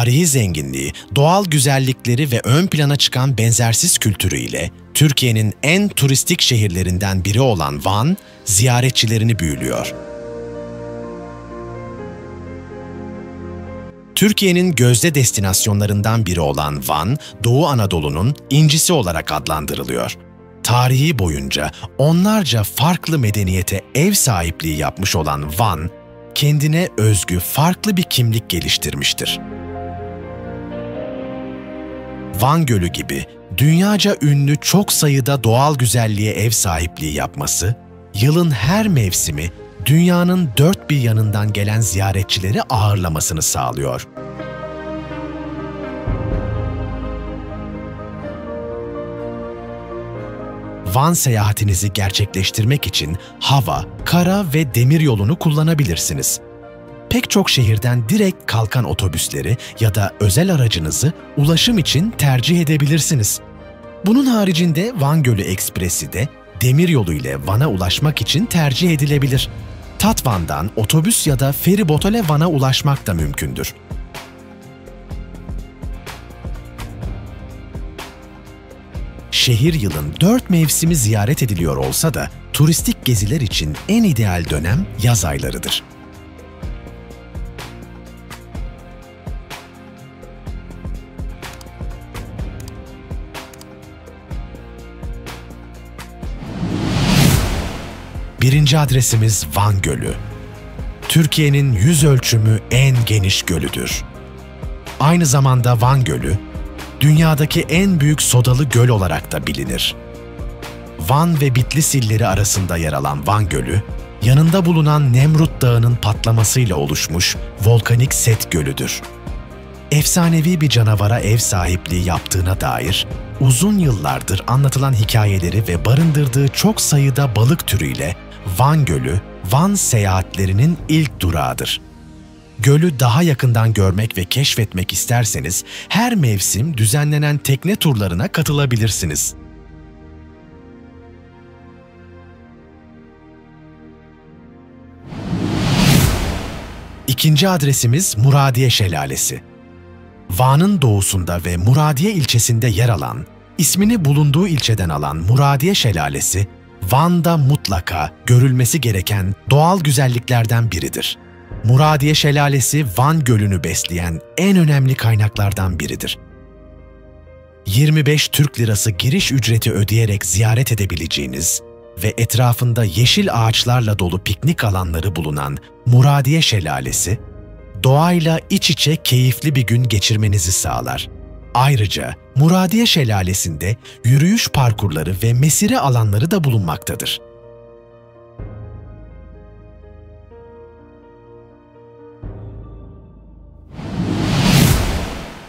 Tarihi zenginliği, doğal güzellikleri ve ön plana çıkan benzersiz kültürüyle Türkiye'nin en turistik şehirlerinden biri olan Van, ziyaretçilerini büyülüyor. Türkiye'nin gözde destinasyonlarından biri olan Van, Doğu Anadolu'nun incisi olarak adlandırılıyor. Tarihi boyunca onlarca farklı medeniyete ev sahipliği yapmış olan Van, kendine özgü farklı bir kimlik geliştirmiştir. Van Gölü gibi dünyaca ünlü çok sayıda doğal güzelliğe ev sahipliği yapması, yılın her mevsimi dünyanın dört bir yanından gelen ziyaretçileri ağırlamasını sağlıyor. Van seyahatinizi gerçekleştirmek için hava, kara ve demir yolunu kullanabilirsiniz. Pek çok şehirden direkt kalkan otobüsleri ya da özel aracınızı ulaşım için tercih edebilirsiniz. Bunun haricinde Van Gölü Ekspresi de demiryolu ile Van'a ulaşmak için tercih edilebilir. Tatvan'dan otobüs ya da feribot ile Van'a ulaşmak da mümkündür. Şehir yılın 4 mevsimi ziyaret ediliyor olsa da turistik geziler için en ideal dönem yaz aylarıdır. Birinci adresimiz Van Gölü. Türkiye'nin yüz ölçümü en geniş gölüdür. Aynı zamanda Van Gölü, dünyadaki en büyük sodalı göl olarak da bilinir. Van ve Bitlis illeri arasında yer alan Van Gölü, yanında bulunan Nemrut Dağı'nın patlamasıyla oluşmuş volkanik set gölüdür. Efsanevi bir canavara ev sahipliği yaptığına dair uzun yıllardır anlatılan hikayeleri ve barındırdığı çok sayıda balık türüyle Van Gölü, Van seyahatlerinin ilk durağıdır. Gölü daha yakından görmek ve keşfetmek isterseniz her mevsim düzenlenen tekne turlarına katılabilirsiniz. İkinci adresimiz Muradiye Şelalesi. Van'ın doğusunda ve Muradiye ilçesinde yer alan, ismini bulunduğu ilçeden alan Muradiye Şelalesi, Van'da mutlaka görülmesi gereken doğal güzelliklerden biridir. Muradiye Şelalesi, Van Gölü'nü besleyen en önemli kaynaklardan biridir. 25 Türk Lirası giriş ücreti ödeyerek ziyaret edebileceğiniz ve etrafında yeşil ağaçlarla dolu piknik alanları bulunan Muradiye Şelalesi, doğayla iç içe keyifli bir gün geçirmenizi sağlar. Ayrıca Muradiye Şelalesi'nde yürüyüş parkurları ve mesire alanları da bulunmaktadır.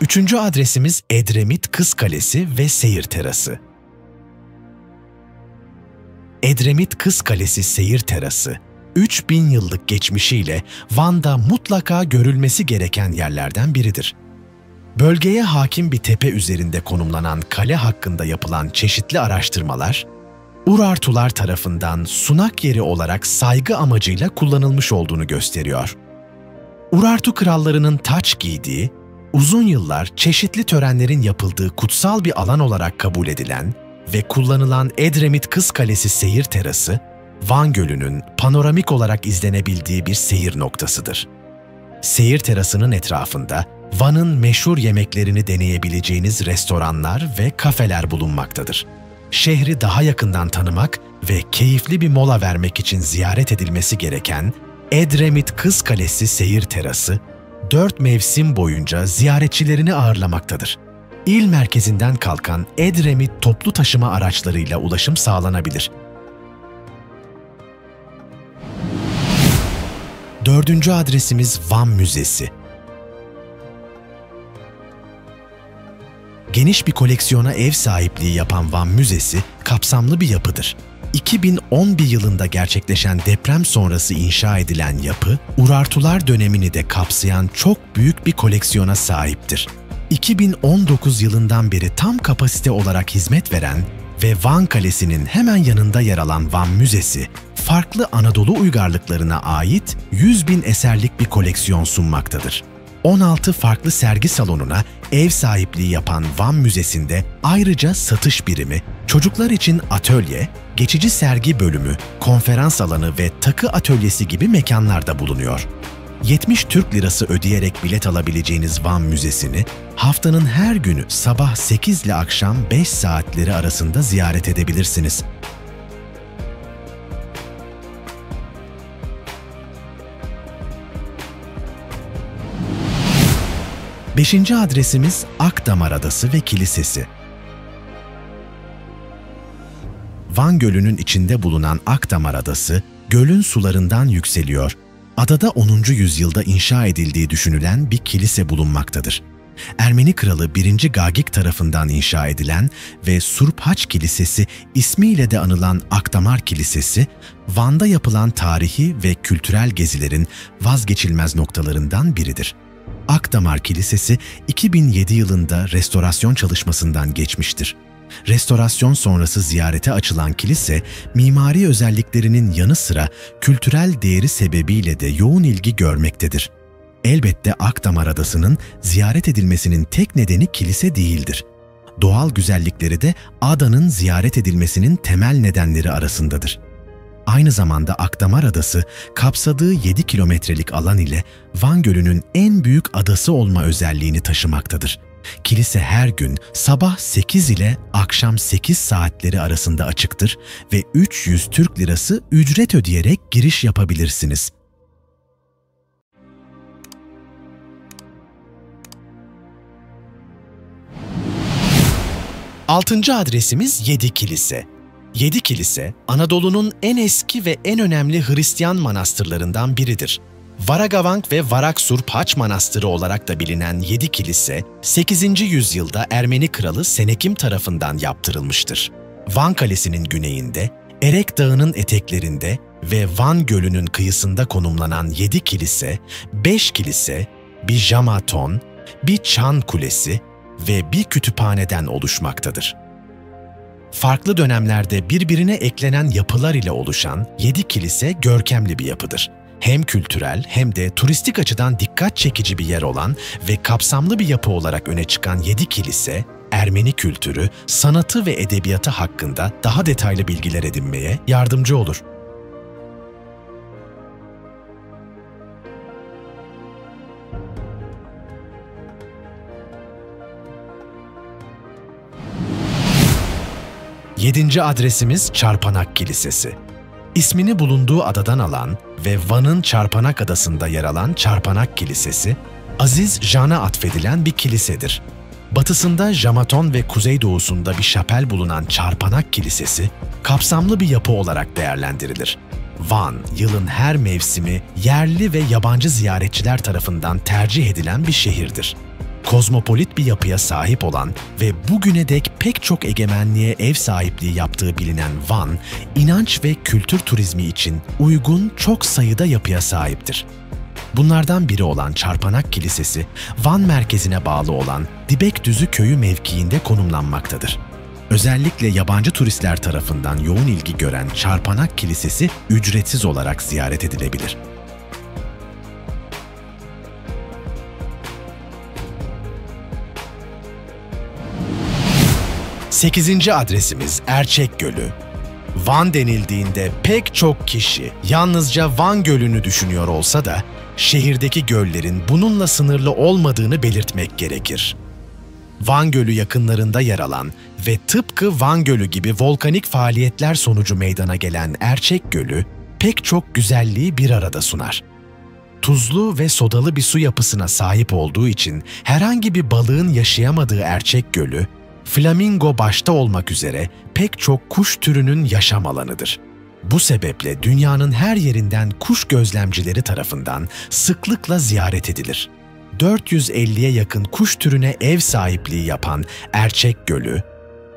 Üçüncü adresimiz Edremit Kız Kalesi ve Seyir Terası. Edremit Kız Kalesi Seyir Terası, 3000 yıllık geçmişiyle Van'da mutlaka görülmesi gereken yerlerden biridir. Bölgeye hakim bir tepe üzerinde konumlanan kale hakkında yapılan çeşitli araştırmalar, Urartular tarafından sunak yeri olarak saygı amacıyla kullanılmış olduğunu gösteriyor. Urartu krallarının taç giydiği, uzun yıllar çeşitli törenlerin yapıldığı kutsal bir alan olarak kabul edilen ve kullanılan Edremit Kız Kalesi Seyir Terası, Van Gölü'nün panoramik olarak izlenebildiği bir seyir noktasıdır. Seyir terasının etrafında Van'ın meşhur yemeklerini deneyebileceğiniz restoranlar ve kafeler bulunmaktadır. Şehri daha yakından tanımak ve keyifli bir mola vermek için ziyaret edilmesi gereken Edremit Kız Kalesi Seyir Terası, 4 mevsim boyunca ziyaretçilerini ağırlamaktadır. İl merkezinden kalkan Edremit toplu taşıma araçlarıyla ulaşım sağlanabilir. Dördüncü adresimiz Van Müzesi. Geniş bir koleksiyona ev sahipliği yapan Van Müzesi kapsamlı bir yapıdır. 2011 yılında gerçekleşen deprem sonrası inşa edilen yapı, Urartular dönemini de kapsayan çok büyük bir koleksiyona sahiptir. 2019 yılından beri tam kapasite olarak hizmet veren ve Van Kalesi'nin hemen yanında yer alan Van Müzesi, farklı Anadolu uygarlıklarına ait 100.000 eserlik bir koleksiyon sunmaktadır. 16 farklı sergi salonuna ev sahipliği yapan Van Müzesi'nde ayrıca satış birimi, çocuklar için atölye, geçici sergi bölümü, konferans alanı ve takı atölyesi gibi mekanlarda bulunuyor. 70 Türk Lirası ödeyerek bilet alabileceğiniz Van Müzesi'ni haftanın her günü sabah 8 ile akşam 5 saatleri arasında ziyaret edebilirsiniz. 5. adresimiz Akdamar Adası ve Kilisesi. Van Gölü'nün içinde bulunan Akdamar Adası, gölün sularından yükseliyor. Adada 10. yüzyılda inşa edildiği düşünülen bir kilise bulunmaktadır. Ermeni kralı 1. Gagik tarafından inşa edilen ve Surphaç Kilisesi ismiyle de anılan Akdamar Kilisesi, Van'da yapılan tarihi ve kültürel gezilerin vazgeçilmez noktalarından biridir. Akdamar Kilisesi 2007 yılında restorasyon çalışmasından geçmiştir. Restorasyon sonrası ziyarete açılan kilise, mimari özelliklerinin yanı sıra kültürel değeri sebebiyle de yoğun ilgi görmektedir. Elbette Akdamar Adası'nın ziyaret edilmesinin tek nedeni kilise değildir. Doğal güzellikleri de adanın ziyaret edilmesinin temel nedenleri arasındadır. Aynı zamanda Akdamar Adası, kapsadığı 7 kilometrelik alan ile Van Gölü'nün en büyük adası olma özelliğini taşımaktadır. Kilise her gün sabah 8 ile akşam 8 saatleri arasında açıktır ve 300 Türk Lirası ücret ödeyerek giriş yapabilirsiniz. 6. adresimiz Yedi Kilise. Yedi Kilise, Anadolu'nun en eski ve en önemli Hristiyan manastırlarından biridir. Varagavank ve Varaksurphaç Manastırı olarak da bilinen Yedi Kilise, 8. yüzyılda Ermeni kralı Senekim tarafından yaptırılmıştır. Van Kalesi'nin güneyinde, Erek Dağı'nın eteklerinde ve Van Gölü'nün kıyısında konumlanan Yedi Kilise, 5 kilise, bir jamaton, bir çan kulesi ve bir kütüphaneden oluşmaktadır. Farklı dönemlerde birbirine eklenen yapılar ile oluşan Yedi Kilise görkemli bir yapıdır. Hem kültürel hem de turistik açıdan dikkat çekici bir yer olan ve kapsamlı bir yapı olarak öne çıkan Yedi Kilise, Ermeni kültürü, sanatı ve edebiyatı hakkında daha detaylı bilgiler edinmeye yardımcı olur. Yedinci adresimiz Çarpanak Kilisesi. İsmini bulunduğu adadan alan ve Van'ın Çarpanak Adası'nda yer alan Çarpanak Kilisesi, Aziz Jan'a atfedilen bir kilisedir. Batısında Jamaton ve kuzeydoğusunda bir şapel bulunan Çarpanak Kilisesi, kapsamlı bir yapı olarak değerlendirilir. Van, yılın her mevsimi yerli ve yabancı ziyaretçiler tarafından tercih edilen bir şehirdir. Kozmopolit bir yapıya sahip olan ve bugüne dek pek çok egemenliğe ev sahipliği yaptığı bilinen Van, inanç ve kültür turizmi için uygun çok sayıda yapıya sahiptir. Bunlardan biri olan Çarpanak Kilisesi, Van merkezine bağlı olan Dibekdüzü köyü mevkiinde konumlanmaktadır. Özellikle yabancı turistler tarafından yoğun ilgi gören Çarpanak Kilisesi ücretsiz olarak ziyaret edilebilir. 8. adresimiz Erçek Gölü. Van denildiğinde pek çok kişi yalnızca Van Gölü'nü düşünüyor olsa da şehirdeki göllerin bununla sınırlı olmadığını belirtmek gerekir. Van Gölü yakınlarında yer alan ve tıpkı Van Gölü gibi volkanik faaliyetler sonucu meydana gelen Erçek Gölü pek çok güzelliği bir arada sunar. Tuzlu ve sodalı bir su yapısına sahip olduğu için herhangi bir balığın yaşayamadığı Erçek Gölü, flamingo başta olmak üzere pek çok kuş türünün yaşam alanıdır. Bu sebeple dünyanın her yerinden kuş gözlemcileri tarafından sıklıkla ziyaret edilir. 450'ye yakın kuş türüne ev sahipliği yapan Erçek Gölü,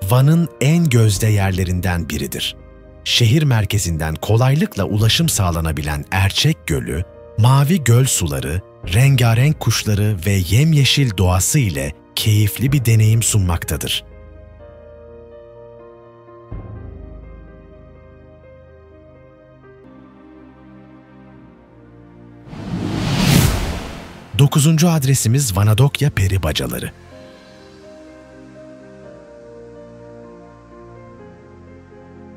Van'ın en gözde yerlerinden biridir. Şehir merkezinden kolaylıkla ulaşım sağlanabilen Erçek Gölü, mavi göl suları, rengarenk kuşları ve yemyeşil doğası ile keyifli bir deneyim sunmaktadır. 9. adresimiz Vanadokya Peri Bacaları.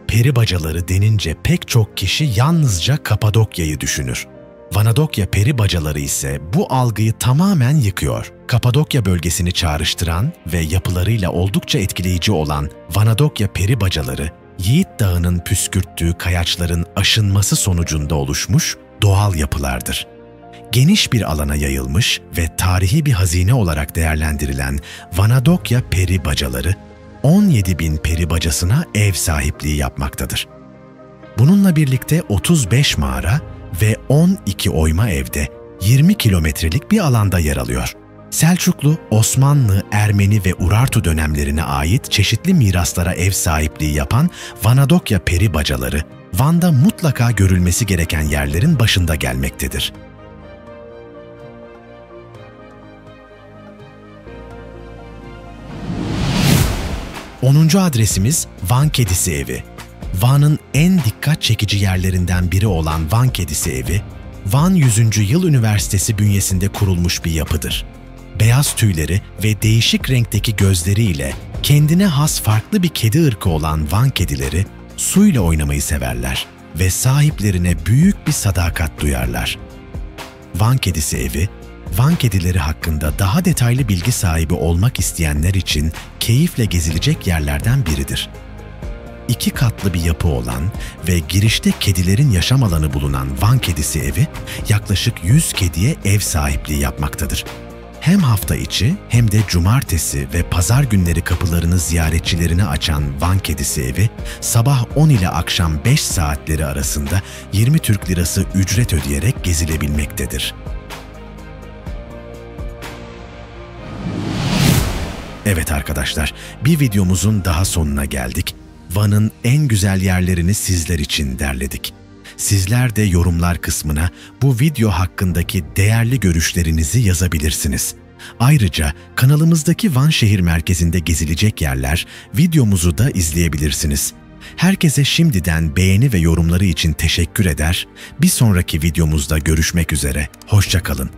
Peri bacaları denince pek çok kişi yalnızca Kapadokya'yı düşünür. Vanadokya peri bacaları ise bu algıyı tamamen yıkıyor. Kapadokya bölgesini çağrıştıran ve yapılarıyla oldukça etkileyici olan Vanadokya peri bacaları, Yiğit Dağı'nın püskürttüğü kayaçların aşınması sonucunda oluşmuş doğal yapılardır. Geniş bir alana yayılmış ve tarihi bir hazine olarak değerlendirilen Vanadokya peri bacaları, 17.000 peri bacasına ev sahipliği yapmaktadır. Bununla birlikte 35 mağara ve 12 oyma evde 20 kilometrelik bir alanda yer alıyor. Selçuklu, Osmanlı, Ermeni ve Urartu dönemlerine ait çeşitli miraslara ev sahipliği yapan Vanadokya peri bacaları, Van'da mutlaka görülmesi gereken yerlerin başında gelmektedir. 10. adresimiz Van Kedisi Evi. Van'ın en dikkat çekici yerlerinden biri olan Van Kedisi Evi, Van 100. Yıl Üniversitesi bünyesinde kurulmuş bir yapıdır. Beyaz tüyleri ve değişik renkteki gözleriyle kendine has farklı bir kedi ırkı olan Van kedileri suyla oynamayı severler ve sahiplerine büyük bir sadakat duyarlar. Van Kedisi Evi, Van kedileri hakkında daha detaylı bilgi sahibi olmak isteyenler için keyifle gezilecek yerlerden biridir. 2 katlı bir yapı olan ve girişte kedilerin yaşam alanı bulunan Van Kedisi Evi, yaklaşık 100 kediye ev sahipliği yapmaktadır. Hem hafta içi hem de cumartesi ve pazar günleri kapılarını ziyaretçilerine açan Van Kedisi Evi, sabah 10 ile akşam 5 saatleri arasında 20 Türk Lirası ücret ödeyerek gezilebilmektedir. Evet arkadaşlar, bir videomuzun daha sonuna geldik. Van'ın en güzel yerlerini sizler için derledik. Sizler de yorumlar kısmına bu video hakkındaki değerli görüşlerinizi yazabilirsiniz. Ayrıca kanalımızdaki Van şehir merkezinde gezilecek yerler videomuzu da izleyebilirsiniz. Herkese şimdiden beğeni ve yorumları için teşekkür eder. Bir sonraki videomuzda görüşmek üzere. Hoşça kalın.